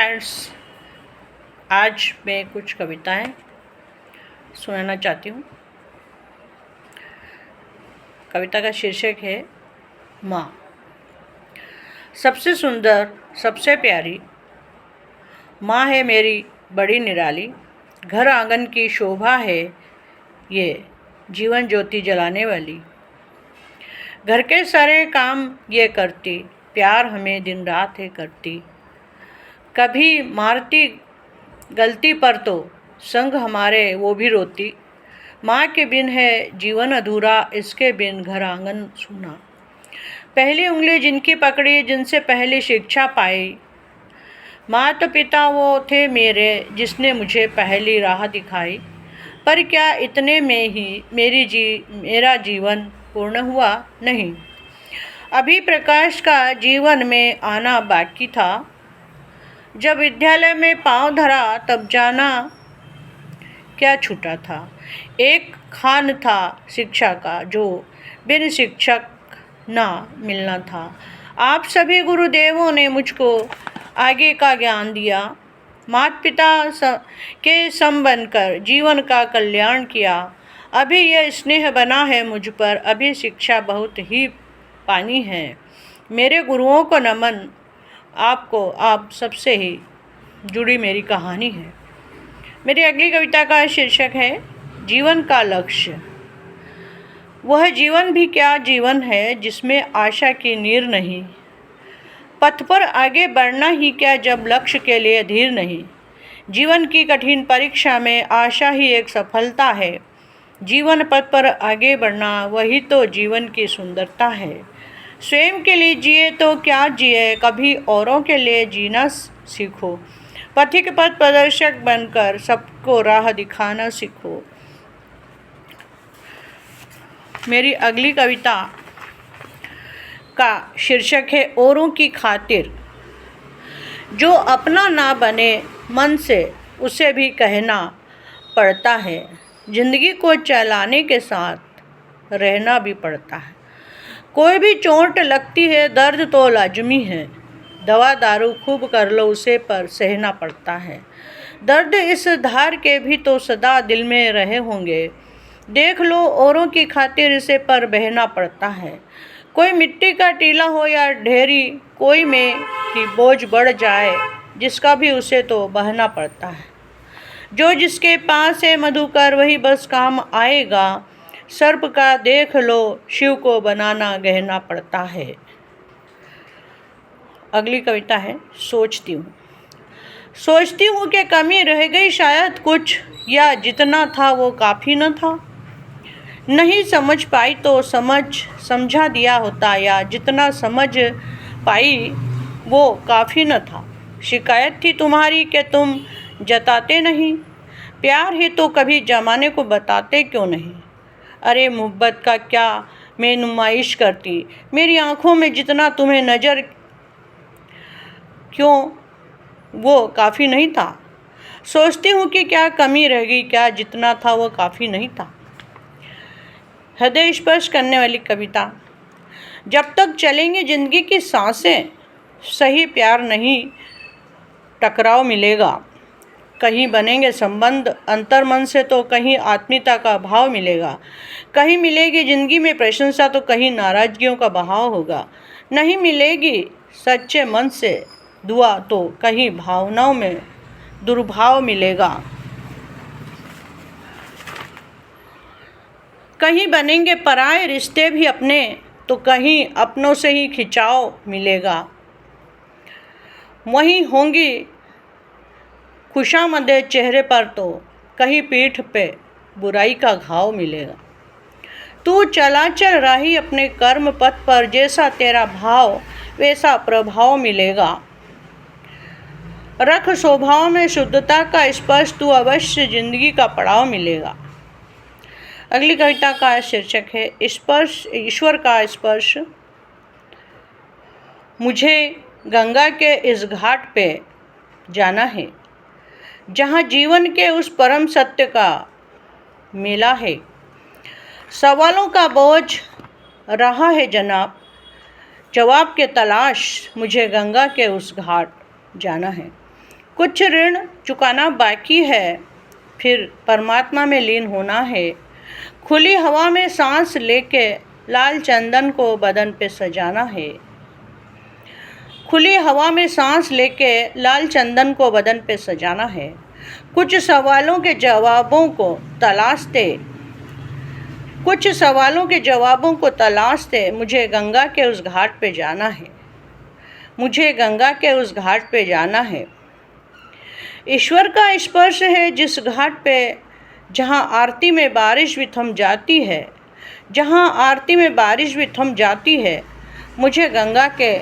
Friends, आज मैं कुछ कविताएं सुनाना चाहती हूँ। कविता का शीर्षक है माँ। सबसे सुंदर, सबसे प्यारी माँ है मेरी, बड़ी निराली। घर आंगन की शोभा है ये, जीवन ज्योति जलाने वाली। घर के सारे काम ये करती, प्यार हमें दिन रात है करती। कभी मारती गलती पर तो संग हमारे वो भी रोती। माँ के बिन है जीवन अधूरा, इसके बिन घर आंगन सूना। पहली उंगली जिनकी पकड़ी, जिनसे पहली शिक्षा पाई। माँ तो पिता वो थे मेरे, जिसने मुझे पहली राह दिखाई। पर क्या इतने में ही मेरा जीवन पूर्ण हुआ? नहीं, अभी प्रकाश का जीवन में आना बाकी था। जब विद्यालय में पांव धरा तब जाना क्या छूटा था। एक खान था शिक्षा का, जो बिन शिक्षक ना मिलना था। आप सभी गुरुदेवों ने मुझको आगे का ज्ञान दिया। माता पिता के सम बनकर जीवन का कल्याण किया। अभी यह स्नेह बना है मुझ पर, अभी शिक्षा बहुत ही पानी है। मेरे गुरुओं को नमन, आपको आप सबसे ही जुड़ी मेरी कहानी है। मेरी अगली कविता का शीर्षक है जीवन का लक्ष्य। वह जीवन भी क्या जीवन है जिसमें आशा की नीर नहीं। पथ पर आगे बढ़ना ही क्या जब लक्ष्य के लिए धीर नहीं। जीवन की कठिन परीक्षा में आशा ही एक सफलता है। जीवन पथ पर आगे बढ़ना वही तो जीवन की सुंदरता है। स्वयं के लिए जिए तो क्या जिए, कभी औरों के लिए जीना सीखो। पथिक पथ प्रदर्शक बनकर सबको राह दिखाना सीखो। मेरी अगली कविता का शीर्षक है औरों की खातिर। जो अपना ना बने मन से, उसे भी कहना पड़ता है। जिंदगी को चलाने के साथ रहना भी पड़ता है। कोई भी चोट लगती है, दर्द तो लाजमी है। दवा दारू खूब कर लो उसे, पर सहना पड़ता है। दर्द इस धार के भी तो सदा दिल में रहे होंगे। देख लो औरों की खातिर इसे पर बहना पड़ता है। कोई मिट्टी का टीला हो या ढेरी, कोई में की बोझ बढ़ जाए जिसका भी, उसे तो बहना पड़ता है। जो जिसके पास है मधुकर, वही बस काम आएगा। सर्प का देख लो, शिव को बनाना गहना पड़ता है। अगली कविता है सोचती हूँ। सोचती हूँ कि कमी रह गई शायद कुछ, या जितना था वो काफ़ी न था। नहीं समझ पाई तो समझा दिया होता, या जितना समझ पाई वो काफ़ी न था। शिकायत थी तुम्हारी कि तुम जताते नहीं। प्यार है तो कभी जमाने को बताते क्यों नहीं। अरे मोहब्बत का क्या मैं नुमाइश करती, मेरी आँखों में जितना तुम्हें नज़र क्यों वो काफ़ी नहीं था। सोचती हूँ कि क्या कमी रह गई, क्या जितना था वो काफ़ी नहीं था। हृदय स्पर्श करने वाली कविता। जब तक चलेंगी जिंदगी की सांसें, सही प्यार नहीं टकराव मिलेगा। कहीं बनेंगे संबंध अंतर्मन से, तो कहीं आत्मीयता का भाव मिलेगा। कहीं मिलेगी जिंदगी में प्रशंसा, तो कहीं नाराजगियों का बहाव होगा। नहीं मिलेगी सच्चे मन से दुआ, तो कहीं भावनाओं में दुर्भाव मिलेगा। कहीं बनेंगे पराए रिश्ते भी अपने, तो कहीं अपनों से ही खिंचाव मिलेगा। वहीं होंगी खुशामदे चेहरे पर, तो कहीं पीठ पे बुराई का घाव मिलेगा। तू चला चल राही अपने कर्म पथ पर, जैसा तेरा भाव वैसा प्रभाव मिलेगा। रख स्वभाव में शुद्धता का स्पर्श, तू अवश्य जिंदगी का पड़ाव मिलेगा। अगली कविता का शीर्षक है स्पर्श, ईश्वर का स्पर्श। मुझे गंगा के इस घाट पे जाना है, जहाँ जीवन के उस परम सत्य का मेला है। सवालों का बोझ रहा है जनाब, जवाब के तलाश मुझे गंगा के उस घाट जाना है। कुछ ऋण चुकाना बाकी है, फिर परमात्मा में लीन होना है। खुली हवा में सांस लेके लाल चंदन को बदन पे सजाना है। खुली हवा में सांस लेके लाल चंदन को बदन पे सजाना है। कुछ सवालों के जवाबों को तलाशते मुझे गंगा के उस घाट पे जाना है। मुझे गंगा के उस घाट पे जाना है। ईश्वर का स्पर्श है जिस घाट पे, जहाँ आरती में बारिश भी थम जाती है, जहाँ आरती में बारिश भी थम जाती है। मुझे गंगा के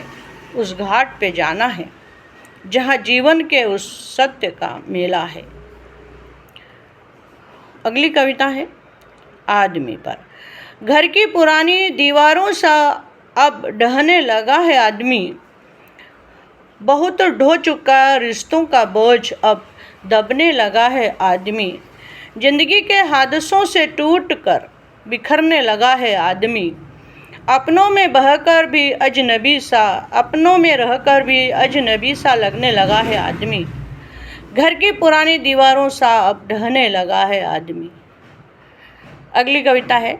उस घाट पे जाना है, जहाँ जीवन के उस सत्य का मेला है। अगली कविता है आदमी पर। घर की पुरानी दीवारों सा अब ढहने लगा है आदमी। बहुत ढो चुका रिश्तों का बोझ अब दबने लगा है आदमी। जिंदगी के हादसों से टूट कर बिखरने लगा है आदमी। अपनों में बहकर भी अजनबी सा, अपनों में रहकर भी अजनबी सा लगने लगा है आदमी। घर की पुरानी दीवारों सा अब ढहने लगा है आदमी। अगली कविता है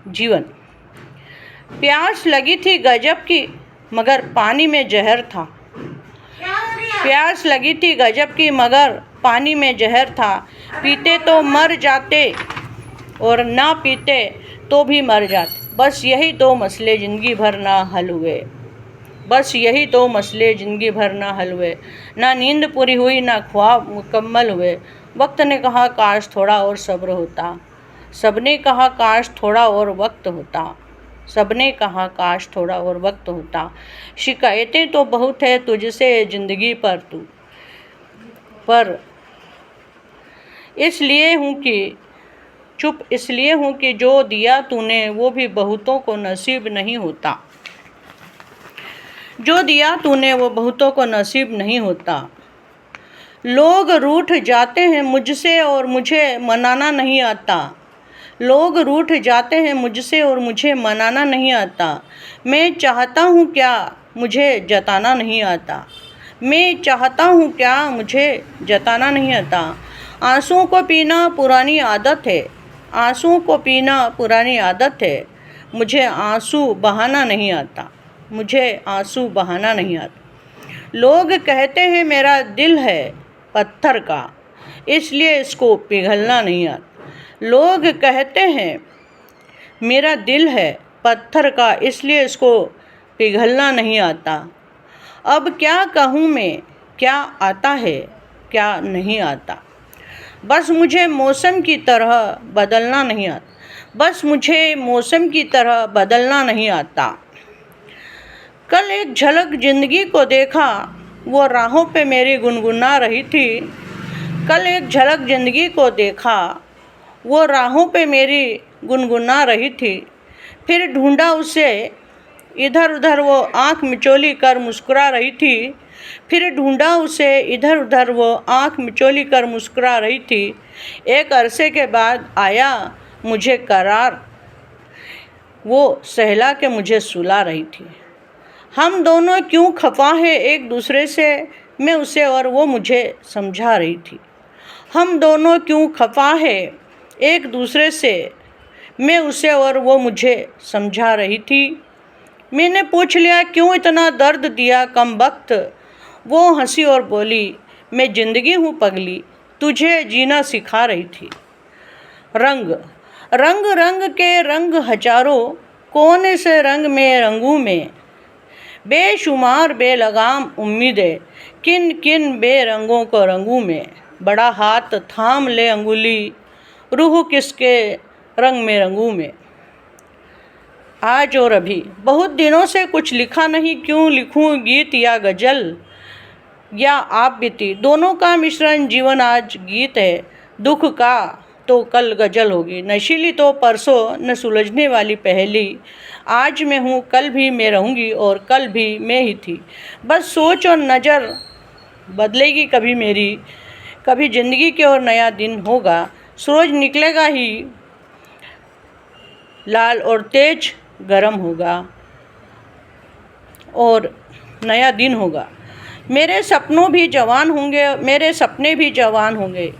जीवन। प्यास लगी थी गजब की मगर पानी में जहर था। प्यास लगी थी गजब की मगर पानी में जहर था। पीते तो मर जाते और ना पीते तो भी मर जाते। बस यही दो मसले ज़िंदगी भर ना हल हुए। बस यही दो मसले ज़िंदगी भर ना हल हुए। ना नींद पूरी हुई ना ख्वाब मुकम्मल हुए। वक्त ने कहा काश थोड़ा और सब्र होता। सबने कहा काश थोड़ा और वक्त होता। सबने कहा काश थोड़ा और वक्त होता। शिकायतें तो बहुत है तुझसे ज़िंदगी पर इसलिए हूँ कि चुप इसलिए हूँ कि जो दिया तूने वो भी बहुतों को नसीब नहीं होता। जो दिया तूने वो बहुतों को नसीब नहीं होता। लोग रूठ जाते हैं मुझसे और मुझे मनाना नहीं आता। लोग रूठ जाते हैं मुझसे और मुझे मनाना नहीं आता। मैं चाहता हूँ क्या मुझे जताना नहीं आता। मैं चाहता हूँ क्या मुझे जताना नहीं आता। आंसुओं को पीना पुरानी आदत है। आंसुओं को पीना पुरानी आदत है। मुझे आंसू बहाना नहीं आता। मुझे आंसू बहाना नहीं आता। लोग कहते हैं मेरा दिल है पत्थर का, इसलिए इसको पिघलना नहीं आता। लोग कहते हैं मेरा दिल है पत्थर का, इसलिए इसको पिघलना नहीं आता। अब क्या कहूँ मैं, क्या आता है क्या नहीं आता। बस मुझे मौसम की तरह बदलना नहीं आता। बस मुझे मौसम की तरह बदलना नहीं आता। कल एक झलक ज़िंदगी को देखा, वो राहों पे मेरी गुनगुना रही थी। कल एक झलक ज़िंदगी को देखा, वो राहों पे मेरी गुनगुना रही थी। फिर ढूंढा उसे इधर उधर, वो आँख मिचोली कर मुस्कुरा रही थी। फिर ढूंढा उसे इधर उधर, वो आँख मिचोली कर मुस्कुरा रही थी। एक अरसे के बाद आया मुझे करार, वो सहला के मुझे सुला रही थी। हम दोनों क्यों खफा है एक दूसरे से, मैं उसे और वो मुझे समझा रही थी। हम दोनों क्यों खफा है एक दूसरे से, मैं उसे और वो मुझे समझा रही थी। मैंने पूछ लिया क्यों इतना दर्द दिया कम वक्त। वो हंसी और बोली मैं ज़िंदगी हूँ पगली, तुझे जीना सिखा रही थी। रंग रंग रंग के रंग हजारों, कौन से रंग में रंगूं में। बेशुमार बेलगाम उम्मीदें, किन किन बेरंगों को रंगूं में। बड़ा हाथ थाम ले अंगुली, रूह किसके रंग में रंगूं में। आज और अभी बहुत दिनों से कुछ लिखा नहीं, क्यों लिखूं गीत या गज़ल या आप बीती। दोनों का मिश्रण जीवन आज गीत है। दुख का तो कल गज़ल होगी, नशीली तो परसों न सुलझने वाली पहेली। आज मैं हूँ कल भी मैं रहूँगी और कल भी मैं ही थी। बस सोच और नज़र बदलेगी कभी मेरी, कभी ज़िंदगी की और नया दिन होगा। सूरज निकलेगा ही लाल और तेज गरम होगा और नया दिन होगा। मेरे सपनों भी जवान होंगे, मेरे सपने भी जवान होंगे।